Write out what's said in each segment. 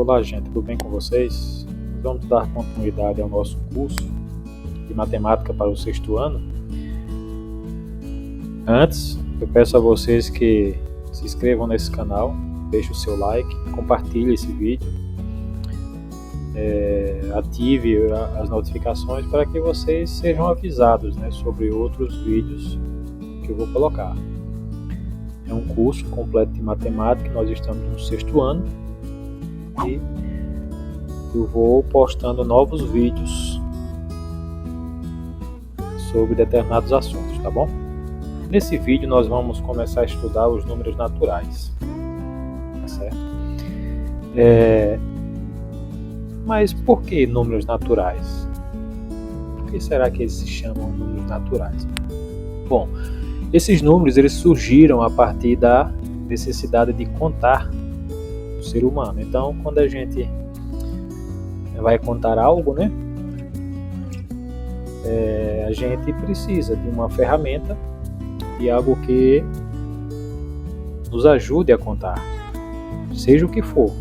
Olá gente, tudo bem com vocês? Vamos dar continuidade ao nosso curso de matemática para o sexto ano. Antes, eu peço a vocês que se inscrevam nesse canal, deixem o seu like, compartilhe esse vídeo, ative as notificações para que vocês sejam avisados, sobre outros vídeos que eu vou colocar. É um curso completo de matemática, nós estamos no sexto ano e eu vou postando novos vídeos sobre determinados assuntos, tá bom? Nesse vídeo nós vamos começar a estudar os números naturais, tá certo? Mas por que números naturais? Por que será que eles se chamam números naturais? Bom, esses números eles surgiram a partir da necessidade de contar o ser humano. Então, quando a gente vai contar algo, a gente precisa de uma ferramenta, de algo que nos ajude a contar, seja o que for.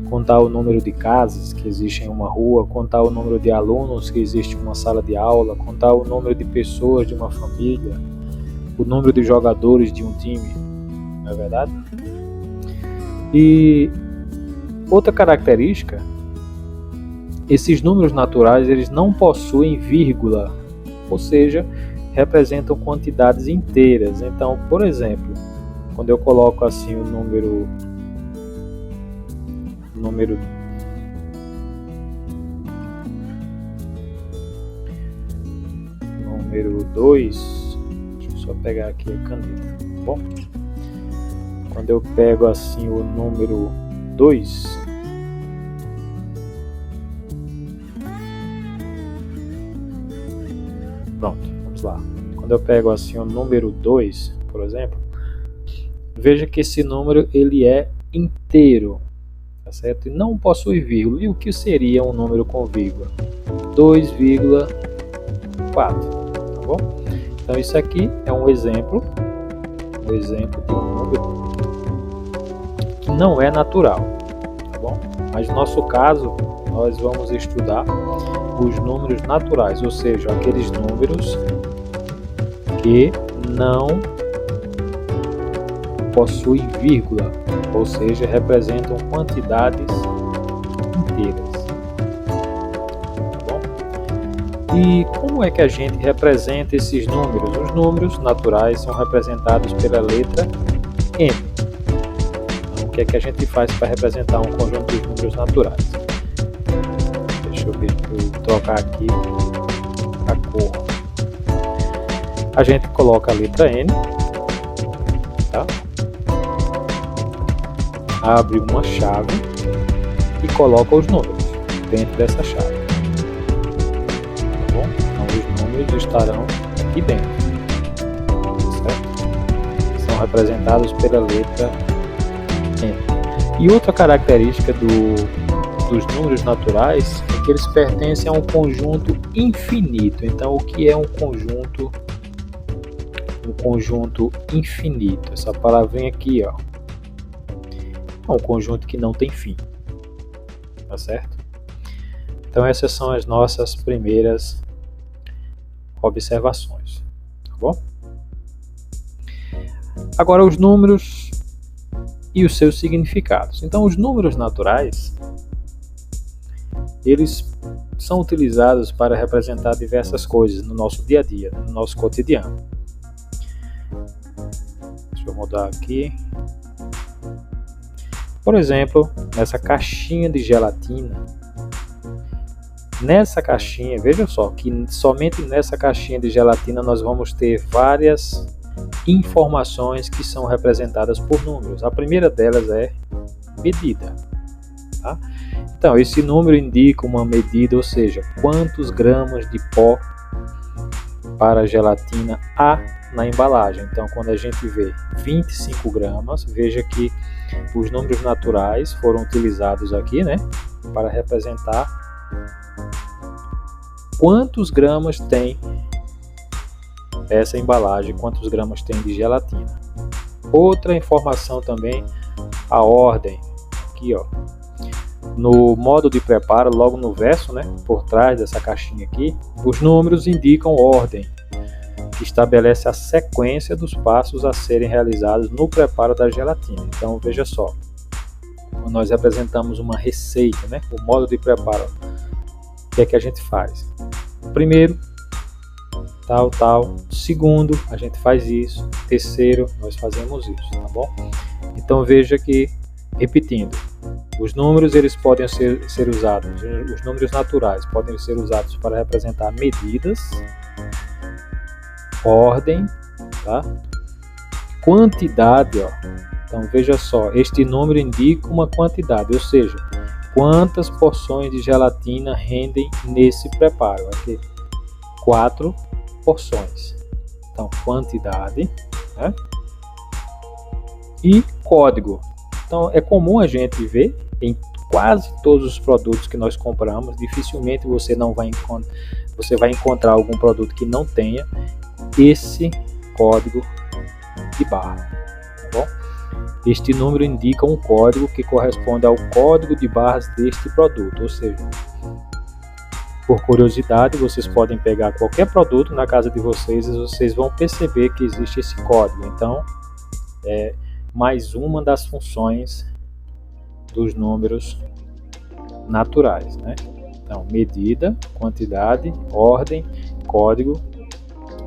Contar o número de casas que existem em uma rua, contar o número de alunos que existe em uma sala de aula, contar o número de pessoas de uma família, o número de jogadores de um time, não é verdade? E outra característica, esses números naturais eles não possuem vírgula, ou seja, representam quantidades inteiras. Então, por exemplo, quando eu coloco assim o número 2, deixa eu só pegar aqui a caneta, tá bom? Quando eu pego assim o número 2, pronto, vamos lá. Quando eu pego assim o número 2, por exemplo, veja que esse número ele é inteiro, tá certo? E não possui vírgula. E o que seria um número com vírgula? 2,4, tá bom? Então isso aqui é um exemplo de um número que não é natural, tá bom? Mas no nosso caso, nós vamos estudar os números naturais, ou seja, aqueles números que não possuem vírgula, ou seja, representam quantidades inteiras, tá bom? E como é que a gente representa esses números? Os números naturais são representados pela letra M. Então, o que é que a gente faz para representar um conjunto de números naturais? Deixa eu ver, vou trocar aqui a cor. A gente coloca a letra N, tá? Abre uma chave e coloca os números dentro dessa chave, tá bom? Então os números estarão aqui dentro, certo? São representados pela letra N. E outra característica dos números naturais é que eles pertencem a um conjunto infinito. Então, o que é um conjunto infinito? Essa palavrinha aqui, ó, é um conjunto que não tem fim, tá certo? Então, essas são as nossas primeiras observações, tá bom? Agora, os números e os seus significados. Então, os números naturais eles são utilizados para representar diversas coisas no nosso dia a dia, no nosso cotidiano. Deixa eu mudar aqui. Por exemplo, nessa caixinha de gelatina, nessa caixinha, veja só que somente nessa caixinha de gelatina nós vamos ter várias informações que são representadas por números. A primeira delas é medida, tá? Então, esse número indica uma medida, ou seja, quantos gramas de pó para gelatina há na embalagem. Então, quando a gente vê 25 gramas, veja que os números naturais foram utilizados aqui, para representar quantos gramas tem essa embalagem, quantos gramas tem de gelatina. Outra informação também, a ordem, aqui ó, no modo de preparo, logo no verso, né, por trás dessa caixinha aqui, os números indicam ordem, que estabelece a sequência dos passos a serem realizados no preparo da gelatina. Então, veja só, quando nós representamos uma receita, né, o modo de preparo, o que é que a gente faz? Primeiro, tal. Segundo, a gente faz isso. Terceiro, nós fazemos isso, tá bom? Então, veja que, repetindo, os números eles podem ser usados, os números naturais podem ser usados para representar medidas, ordem, tá? Quantidade, ó. Então veja só, este número indica uma quantidade, ou seja, quantas porções de gelatina rendem nesse preparo. Aqui, 4 porções. Então quantidade, né? E código. Então é comum a gente ver em quase todos os produtos que nós compramos, dificilmente você vai encontrar algum produto que não tenha esse código de barra, tá bom? Este número indica um código que corresponde ao código de barras deste produto, ou seja, por curiosidade, vocês podem pegar qualquer produto na casa de vocês e vocês vão perceber que existe esse código. Então, é mais uma das funções dos números naturais, né? Então, medida, quantidade, ordem, código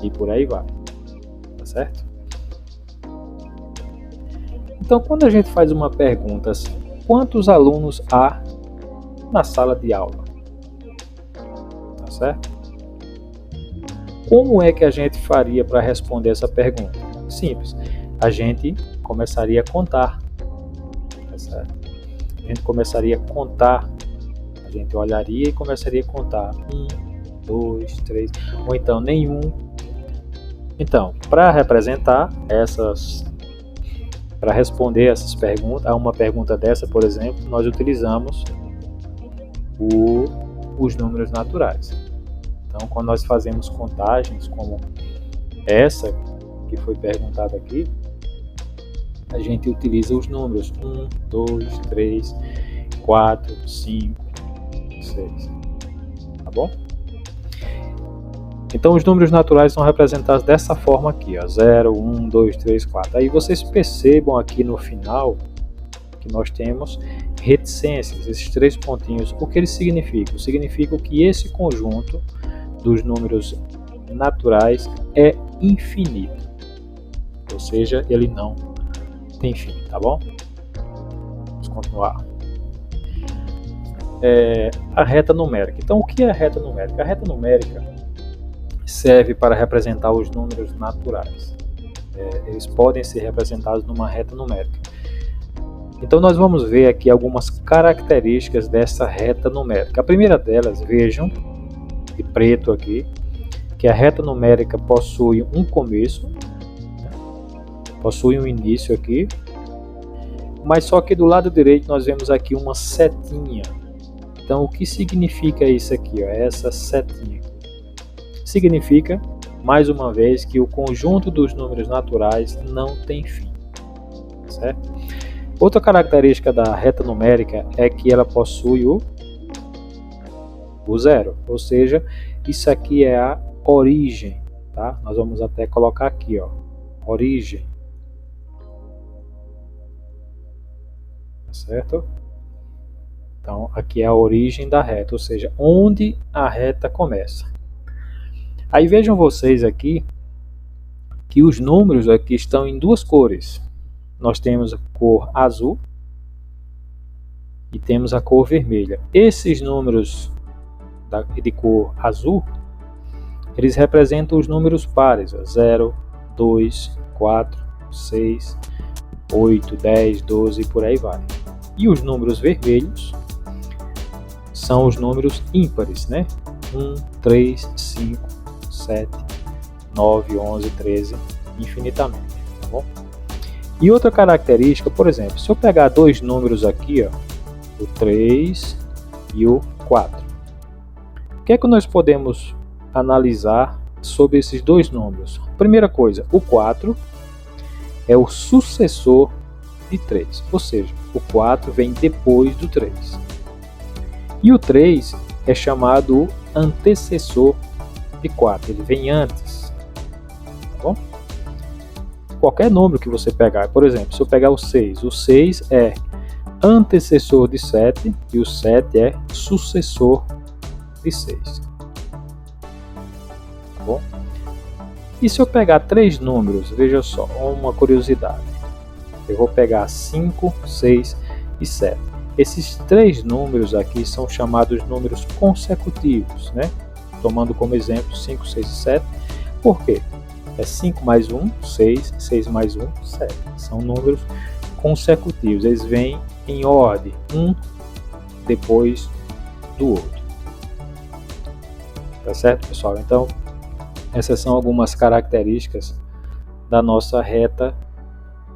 e por aí vai, tá certo? Então, quando a gente faz uma pergunta assim, quantos alunos há na sala de aula? Tá certo? Como é que a gente faria para responder essa pergunta? Simples, a gente começaria a contar, tá certo? A gente começaria a contar, a gente olharia e começaria a contar 1, 2, 3, ou então nenhum. Então, para responder essas perguntas, a uma pergunta dessa, por exemplo, nós utilizamos os números naturais. Então, quando nós fazemos contagens como essa que foi perguntada aqui, a gente utiliza os números 1, 2, 3, 4, 5, 6. Tá bom? Então, os números naturais são representados dessa forma aqui, ó, 0, 1, 2, 3, 4. Aí vocês percebam aqui no final que nós temos reticências, esses 3 pontinhos. O que eles significam? Significam que esse conjunto dos números naturais é infinito, ou seja, ele não tem fim, tá bom? Vamos continuar. A reta numérica. Então, o que é a reta numérica? A reta numérica serve para representar os números naturais. Eles podem ser representados numa reta numérica. Então, nós vamos ver aqui algumas características dessa reta numérica. A primeira delas, vejam, de preto aqui, que a reta numérica possui um começo, né? Possui um início aqui, mas só que do lado direito nós vemos aqui uma setinha. Então, o que significa isso aqui, ó? Essa setinha significa, mais uma vez, que o conjunto dos números naturais não tem fim, certo? Outra característica da reta numérica é que ela possui o zero, ou seja, isso aqui é a origem, tá? Nós vamos até colocar aqui, ó, origem, tá certo? Então, aqui é a origem da reta, ou seja, onde a reta começa. Aí vejam vocês aqui que os números aqui estão em 2 cores. Nós temos a cor azul e temos a cor vermelha. Esses números de cor azul, eles representam os números pares, 0, 2, 4, 6, 8, 10, 12 e por aí vai. E os números vermelhos são os números ímpares, né? 1, 3, 5, 7, 9, 11, 13, infinitamente, tá bom? E outra característica, por exemplo, se eu pegar 2 números aqui, ó, o 3 e o 4, o que é que nós podemos analisar sobre esses 2 números? Primeira coisa, o 4 é o sucessor de 3, ou seja, o 4 vem depois do 3. E o 3 é chamado antecessor de 4, ele vem antes. Tá bom? Qualquer número que você pegar, por exemplo, se eu pegar o 6 é antecessor de 7 e o 7 é sucessor de 6. Tá bom? E se eu pegar 3 números, veja só, uma curiosidade. Eu vou pegar 5, 6 e 7. Esses 3 números aqui são chamados números consecutivos, né? Tomando como exemplo 5, 6 e 7. Por quê? É 5 mais 1, 6, 6 mais 1, 7. São números consecutivos, eles vêm em ordem, um depois do outro. Tá certo, pessoal? Então, essas são algumas características da nossa reta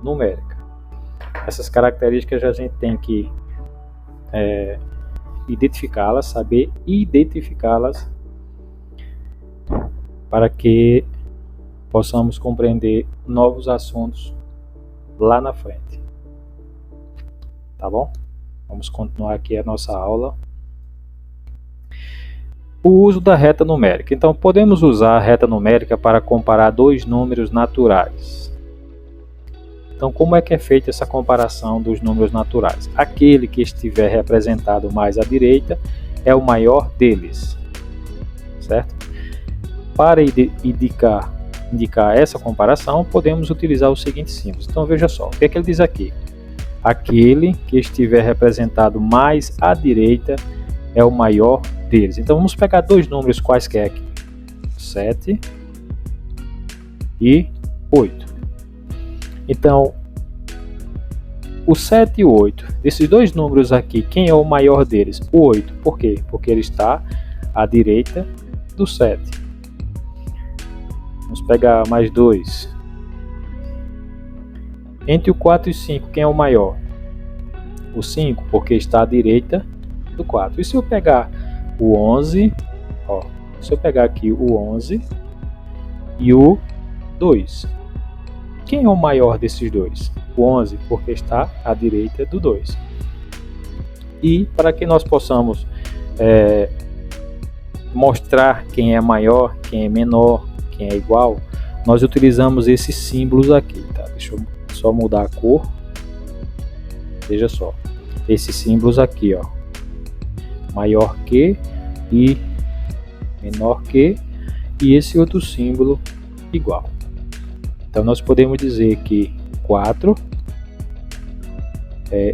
numérica. Essas características a gente tem que identificá-las, saber identificá-las para que possamos compreender novos assuntos lá na frente. Tá bom? Vamos continuar aqui a nossa aula. O uso da reta numérica. Então, podemos usar a reta numérica para comparar dois números naturais. Então, como é que é feita essa comparação dos números naturais? Aquele que estiver representado mais à direita é o maior deles, certo? Para indicar essa comparação, podemos utilizar os seguintes símbolos. Então, veja só, o que é que ele diz aqui? Aquele que estiver representado mais à direita é o maior deles. Então, vamos pegar dois números quaisquer aqui, 7 e 8. Então, o 7 e o 8, desses dois números aqui, quem é o maior deles? O 8. Por quê? Porque ele está à direita do 7. Vamos pegar mais dois. Entre o 4 e o 5, quem é o maior? O 5, porque está à direita do 4. E se eu pegar o 11, ó, se eu pegar aqui o 11 e o 2, quem é o maior desses dois? O 11, porque está à direita do 2. E para que nós possamos mostrar quem é maior, quem é menor, quem é igual, nós utilizamos esses símbolos aqui, tá? Deixa eu só mudar a cor. Veja só, esses símbolos aqui, ó, maior que e menor que, e esse outro símbolo igual. Então nós podemos dizer que 4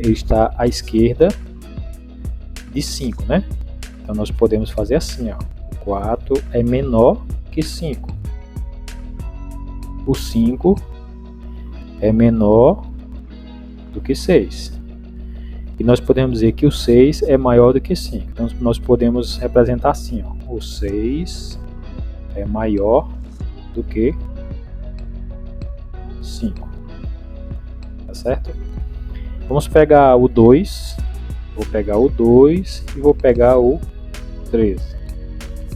está à esquerda de 5, né? Então nós podemos fazer assim, ó, 4 é menor que 5. O 5 é menor do que 6. E nós podemos dizer que o 6 é maior do que 5. Então nós podemos representar assim, ó, o 6 é maior do que 5. Tá certo? Vamos pegar o 2. Vou pegar o 2 e vou pegar o 13.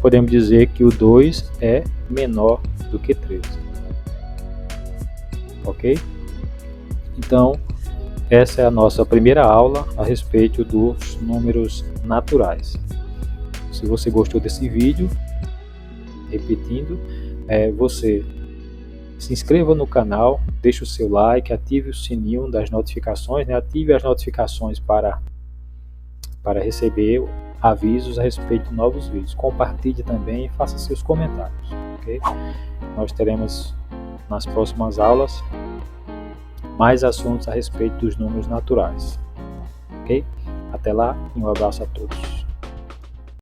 Podemos dizer que o 2 é menor do que 13. Ok? Então, essa é a nossa primeira aula a respeito dos números naturais. Se você gostou desse vídeo, repetindo, você se inscreva no canal, deixe o seu like, ative o sininho das notificações, né? Ative as notificações para receber avisos a respeito de novos vídeos. Compartilhe também e faça seus comentários. Okay? Nós teremos nas próximas aulas mais assuntos a respeito dos números naturais. Ok? Até lá e um abraço a todos.